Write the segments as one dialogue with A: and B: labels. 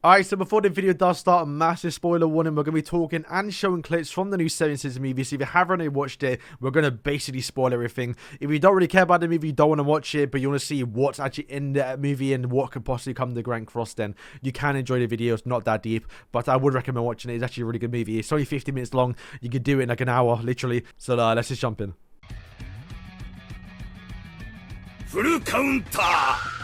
A: Alright, so before the video does start, a massive spoiler warning. We're going to be talking and showing clips from the new 7 movie. So if you haven't already watched it, we're going to basically spoil everything. If you don't really care about the movie, you don't want to watch it, but you want to see what's actually in the movie and what could possibly come to Grand Cross, then you can enjoy the video. It's not that deep, but I would recommend watching it. It's actually a really good movie. It's only 50 minutes long. You could do it in like an hour, literally. So let's just jump in.
B: Full counter!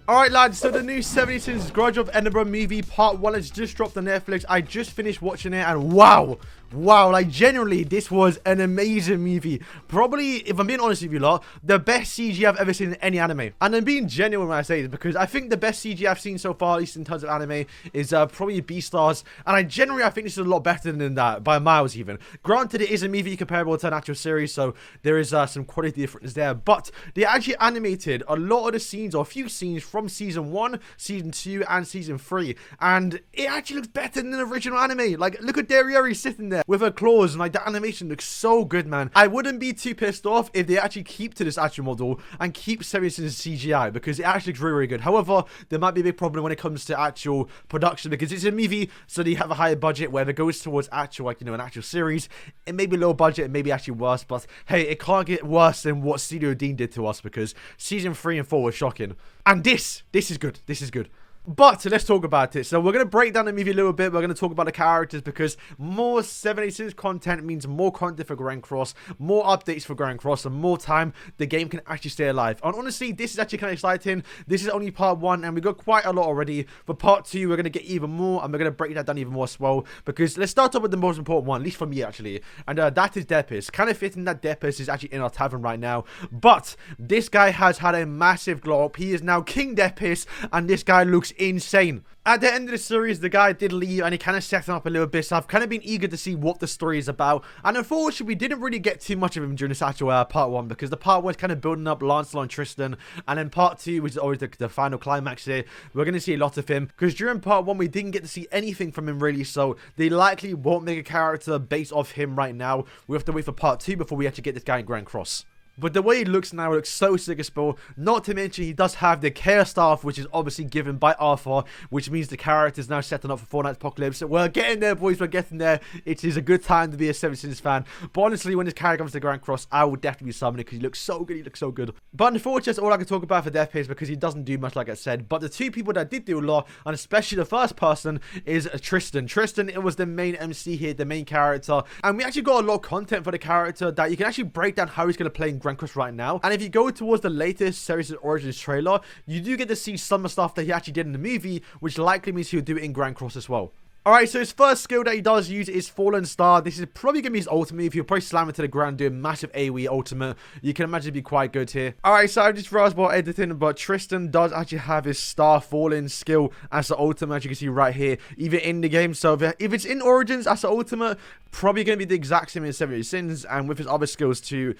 A: Alright lads, so the new 70s Grudge of Edinburgh movie part 1 has just dropped on Netflix. I just finished watching it and wow, like genuinely this was an amazing movie. Probably, if I'm being honest with you lot, the best CG I've ever seen in any anime. And I'm being genuine when I say this because I think the best CG I've seen so far, at least in terms of anime, is probably Beastars. And I think this is a lot better than that, by miles even. Granted, it is a movie comparable to an actual series, so there is some quality difference there. But they actually animated a lot of the scenes, or a few scenes, from season 1, season 2, and season 3, and it actually looks better than the original anime. Like, look at Dariori sitting there with her claws, and like the animation looks so good, man. I wouldn't be too pissed off if they actually keep to this actual model and keep 70s CGI, because it actually looks really, really good. However, there might be a big problem when it comes to actual production, because it's a movie, so they have a higher budget, where it goes towards actual, like, you know, an actual series. It may be low budget, it may be actually worse, but hey, it can't get worse than what Studio Dean did to us, because season 3 and 4 were shocking. And this is good. This is good. But let's talk about it. So we're going to break down the movie a little bit. We're going to talk about the characters, because more 76 content means more content for Grand Cross, more updates for Grand Cross, and more time the game can actually stay alive. And honestly, this is actually kind of exciting. This is only part 1, and we got quite a lot already. For part 2, we're going to get even more, and we're going to break that down even more as well. Because let's start off with the most important one, at least for me actually. And that is Depis. Kind of fitting that Depis is actually in our tavern right now. But this guy has had a massive glow up. He is now King Depis, and this guy looks insane. At the end of the series, the guy did leave, and he kind of set him up a little bit, so I've kind of been eager to see what the story is about. And unfortunately, we didn't really get too much of him during this actual part 1, because the part 1 was kind of building up Lancelot and Tristan, and then part 2, which is always the final climax here, we're going to see a lot of him, because during part 1, we didn't get to see anything from him really, so they likely won't make a character based off him right now. We have to wait for part 2 before we actually get this guy in Grand Cross. But the way he looks now looks so sick as well. Not to mention, he does have the Chaos Staff, which is obviously given by Arthur, which means the character is now setting up for Fortnite Apocalypse. We're getting there, boys. We're getting there. It is a good time to be a Seven Sins fan. But honestly, when this character comes to Grand Cross, I will definitely be summoning it, because he looks so good. He looks so good. But unfortunately, that's all I can talk about for Deathpace, because he doesn't do much, like I said. But the two people that did do a lot, and especially the first person, is Tristan. Tristan, it was the main MC here, the main character. And we actually got a lot of content for the character that you can actually break down how he's going to play in Grand Cross right now. And if you go towards the latest Series Origins trailer, you do get to see some of the stuff that he actually did in the movie, which likely means he'll do it in Grand Cross as well. Alright, so his first skill that he does use is Fallen Star. This is probably going to be his ultimate. If he'll probably slam it to the ground, do a massive AoE ultimate. You can imagine it'd be quite good here. Alright, so I've just realized while editing, but Tristan does actually have his Star Fallen skill as the ultimate, as you can see right here, even in the game. So if it's in Origins as the ultimate, probably going to be the exact same as 70 Sins, and with his other skills too,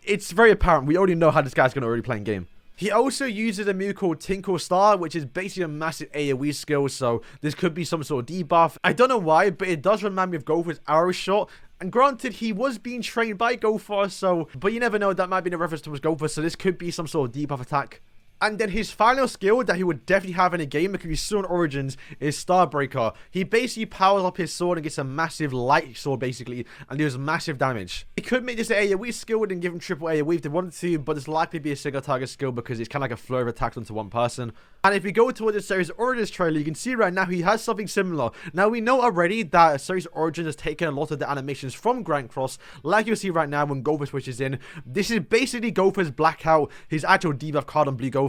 A: it's very apparent. We already know how this guy's going to already play in game. He also uses a move called Tinkle Star, which is basically a massive AoE skill, so this could be some sort of debuff. I don't know why, but it does remind me of Gopher's Arrow Shot. And granted, he was being trained by Gopher, but you never know, that might be a reference towards Gopher, so this could be some sort of debuff attack. And then his final skill that he would definitely have in a game, because he's still in Origins, is Starbreaker. He basically powers up his sword and gets a massive light sword, basically, and deals massive damage. He could make this an AoE skill and give him triple AoE if they wanted to, but it's likely to be a single target skill, because it's kind of like a flurry of attacks onto one person. And if we go towards the Series Origins trailer, you can see right now he has something similar. Now, we know already that Series Origins has taken a lot of the animations from Grand Cross, like you'll see right now when Gopher switches in. This is basically Gopher's Blackout, his actual debuff card on Blue Gopher.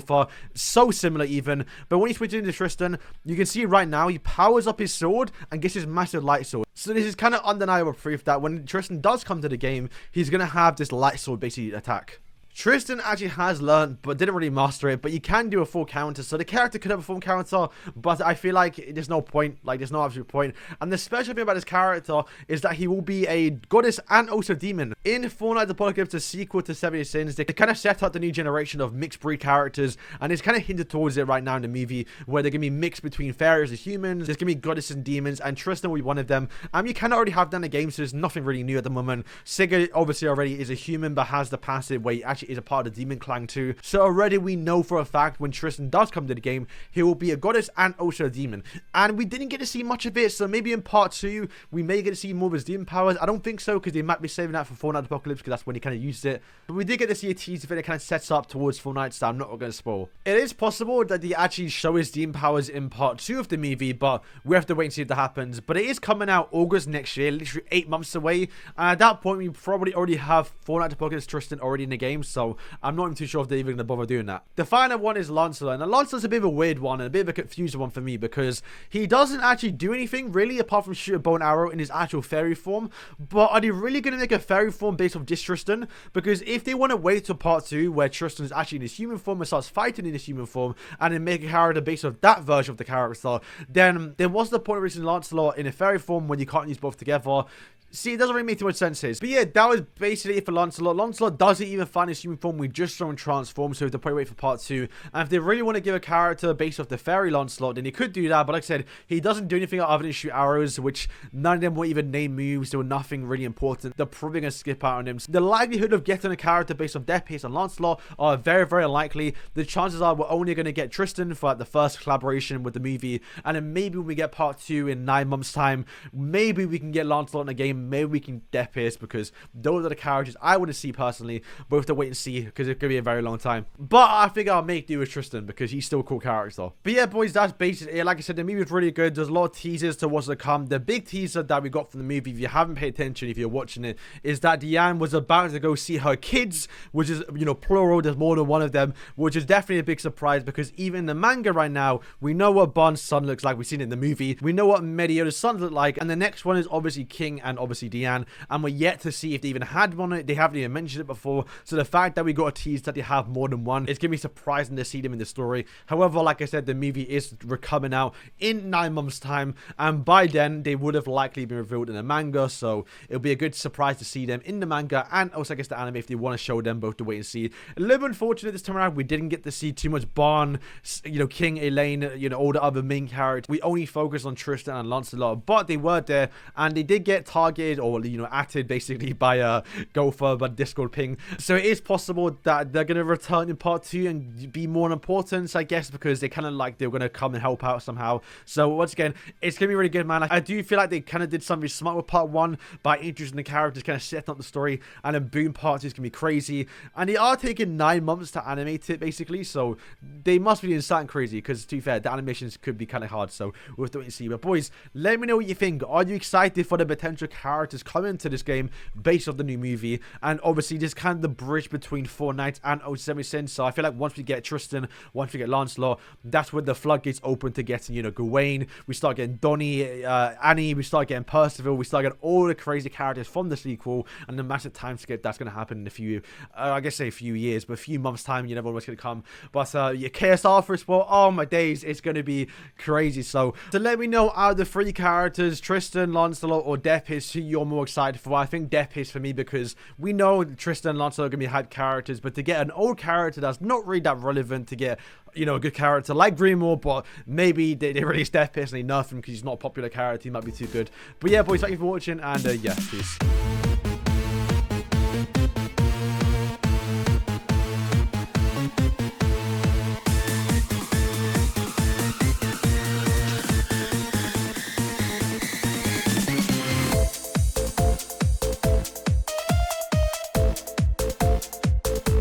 A: So similar even. But when he switches into Tristan, you can see right now he powers up his sword and gets his massive light sword. So this is kind of undeniable proof that when Tristan does come to the game, he's going to have this light sword basically attack. Tristan actually has learned, but didn't really master it, but you can do a full counter, so the character could have a full counter, but I feel like there's no point, like there's no absolute point. And the special thing about this character is that he will be a goddess and also demon. In Fortnite Apocalypse, the sequel to 70 Sins, they kind of set up the new generation of mixed breed characters, and it's kind of hinted towards it right now in the movie, where they're going to be mixed between fairies and humans. There's going to be goddesses and demons, and Tristan will be one of them. You can already have that in the game, so there's nothing really new at the moment. Sigurd obviously already is a human, but has the passive where he actually is a part of the demon clan too. So already we know for a fact when Tristan does come to the game, he will be a goddess and also a demon. And we didn't get to see much of it, so maybe in part 2 we may get to see more of his demon powers. I don't think so, because they might be saving that for Fortnite Apocalypse, because that's when he kind of used it. But we did get to see a teaser that it kind of sets up towards Fortnite, so I'm not going to spoil. It is possible that they actually show his demon powers in part 2 of the movie, but we have to wait and see if that happens. But it is coming out August next year, literally 8 months away, and at that point we probably already have Fortnite Apocalypse Tristan already in the game, so I'm not even too sure if they're even going to bother doing that. The final one is Lancelot, and Lancelot's a bit of a weird one and a bit of a confusing one for me, because he doesn't actually do anything really apart from shoot a bow and arrow in his actual fairy form. But are they really going to make a fairy form based off this Tristan? Because if they want to wait till part 2 where Tristan is actually in his human form and starts fighting in his human form and then make a character based off that version of the character, then what's the point of releasing Lancelot in a fairy form when you can't use both together? See, it doesn't really make too much sense here. But yeah, that was basically it for Lancelot. Lancelot doesn't even find his human form. We just saw him transform, so we have to probably wait for part 2. And if they really want to give a character based off the fairy Lancelot, then he could do that. But like I said, he doesn't do anything other than shoot arrows, which none of them will even name moves. They were nothing really important. They're probably going to skip out on him. So the likelihood of getting a character based off DeathPH and Lancelot are very, very likely. The chances are we're only going to get Tristan for like, the first collaboration with the movie. And then maybe when we get part 2 in 9 months' time, maybe we can get Lancelot in a game. Maybe we can DeathPH, because those are the characters I want to see personally. But we have to wait and see, because it's going to be a very long time. But I think I'll make do with Tristan, because he's still a cool character. But yeah, boys, that's basically it. Like I said, the movie was really good. There's a lot of teasers to what's to come. The big teaser that we got from the movie, if you haven't paid attention, if you're watching it, is that Diane was about to go see her kids, which is, you know, plural. There's more than one of them, which is definitely a big surprise, because even in the manga right now, we know what Bond's son looks like. We've seen it in the movie. We know what Medio's son look like. And the next one is obviously King and obviously Diane. And we're yet to see if they even had one. They haven't even mentioned it before. So the fact that we got a tease that they have more than one, it's going to be surprising to see them in the story. However, like I said, the movie is coming out in 9 months' time. And by then, they would have likely been revealed in the manga. So it'll be a good surprise to see them in the manga. And also, I guess, the anime if they want to show them both to wait and see. A little unfortunate this time around. We didn't get to see too much Bond, you know, King, Elaine, you know, all the other main characters. We only focused on Tristan and Lancelot. But they were there. And they did get targeted or, you know, acted basically by Gopher, but Discord ping. So it is possible that they're going to return in part 2 and be more important, I guess, because they kind of like they're going to come and help out somehow. So once again, it's going to be really good, man. I do feel like they kind of did something smart with part 1 by introducing the characters, kind of setting up the story, and then boom, part 2 is going to be crazy. And they are taking 9 months to animate it, basically, so they must be doing something crazy, because to be fair, the animations could be kind of hard, so we'll have to wait and see. But boys, let me know what you think. Are you excited for the potential characters coming to this game based off the new movie? And obviously this kind of the bridge between Fortnite and 007 Sins. So I feel like once we get Tristan, once we get Lancelot, that's when the floodgates open to getting, you know, Gawain. We start getting Donnie, Annie, we start getting Percival, we start getting all the crazy characters from the sequel, and the massive time skip that's going to happen in a few, I guess say a few years, but a few months time, you never know what's going to come. But yeah, KSR first of all, oh my days, it's going to be crazy. So let me know out of the 3 characters, Tristan, Lancelot, or DeathPH, who you're more excited for. I think DeathPH for me, because we know Tristan and Lancelot are going to be hype characters, but to get an old character that's not really that relevant, to get, you know, a good character like Greenmore, but maybe they release DeathPH and they nerf him because he's not a popular character, he might be too good. But yeah, boys, thank you for watching, and yeah, peace.